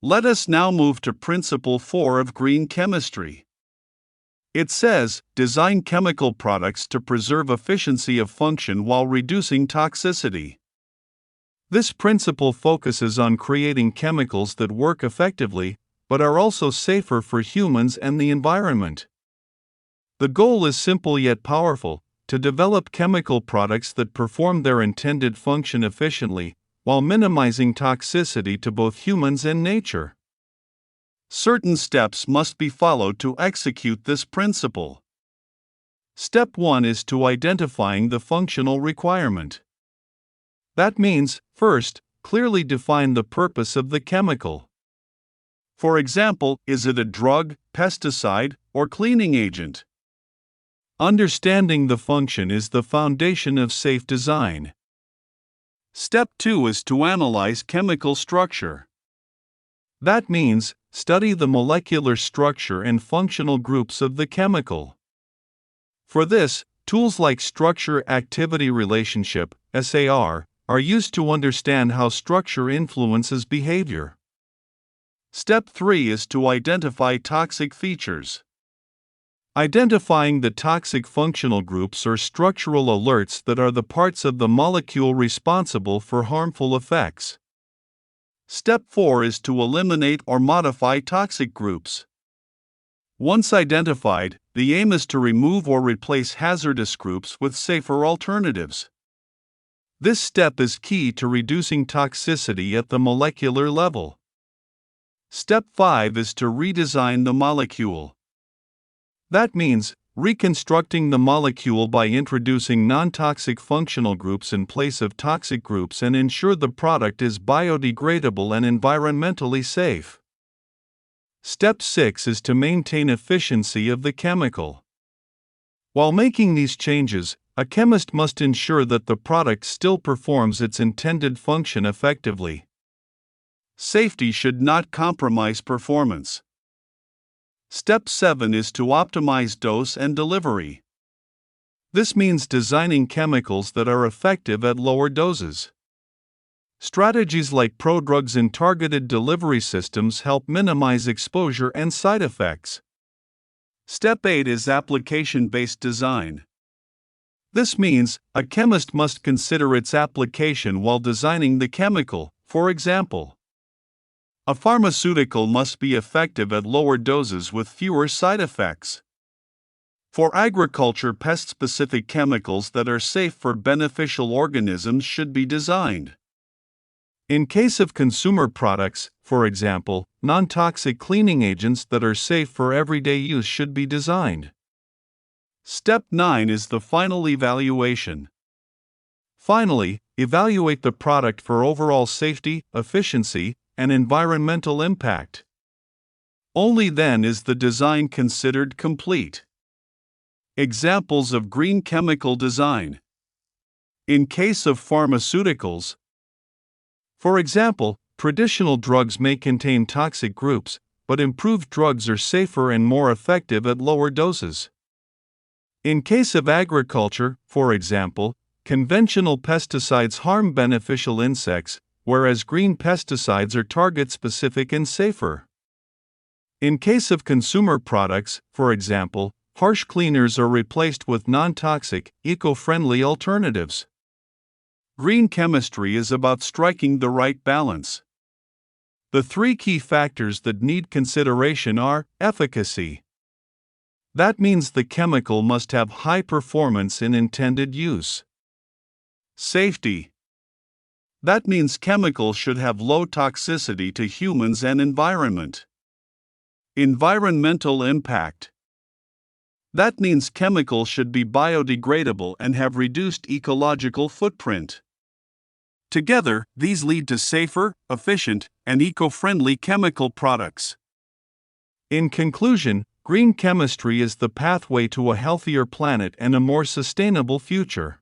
Let us now move to Principle 4 of green chemistry. It says, design chemical products to preserve efficiency of function while reducing toxicity. This principle focuses on creating chemicals that work effectively, but are also safer for humans and the environment. The goal is simple yet powerful: to develop chemical products that perform their intended function efficiently, while minimizing toxicity to both humans and nature. Certain steps must be followed to execute this principle. Step 1 is to identifying the functional requirement. That means, first, clearly define the purpose of the chemical. For example, is it a drug, pesticide, or cleaning agent? Understanding the function is the foundation of safe design. Step 2 is to analyze chemical structure. That means, study the molecular structure and functional groups of the chemical. For this, tools like structure-activity relationship (SAR) are used to understand how structure influences behavior. Step 3 is to identify toxic features. Identifying the toxic functional groups or structural alerts that are the parts of the molecule responsible for harmful effects. Step 4 is to eliminate or modify toxic groups. Once identified, the aim is to remove or replace hazardous groups with safer alternatives. This step is key to reducing toxicity at the molecular level. Step 5 is to redesign the molecule. That means, reconstructing the molecule by introducing non-toxic functional groups in place of toxic groups and ensure the product is biodegradable and environmentally safe. Step 6 is to maintain efficiency of the chemical. While making these changes, a chemist must ensure that the product still performs its intended function effectively. Safety should not compromise performance. Step 7 is to optimize dose and delivery. This means designing chemicals that are effective at lower doses. Strategies like prodrugs and targeted delivery systems help minimize exposure and side effects. Step 8 is application-based design. This means, a chemist must consider its application while designing the chemical. For example, a pharmaceutical must be effective at lower doses with fewer side effects. For agriculture, pest-specific chemicals that are safe for beneficial organisms should be designed. In case of consumer products, for example, non-toxic cleaning agents that are safe for everyday use should be designed. Step 9 is the final evaluation. Finally, evaluate the product for overall safety, efficiency, and environmental impact. Only then is the design considered complete. Examples of green chemical design. In case of pharmaceuticals, for example, traditional drugs may contain toxic groups, but improved drugs are safer and more effective at lower doses. In case of agriculture, for example, conventional pesticides harm beneficial insects, whereas green pesticides are target-specific and safer. In case of consumer products, for example, harsh cleaners are replaced with non-toxic, eco-friendly alternatives. Green chemistry is about striking the right balance. The three key factors that need consideration are efficacy. That means the chemical must have high performance in intended use. Safety. That means chemicals should have low toxicity to humans and environment. Environmental impact. That means chemicals should be biodegradable and have reduced ecological footprint. Together, these lead to safer, efficient, and eco-friendly chemical products. In conclusion, green chemistry is the pathway to a healthier planet and a more sustainable future.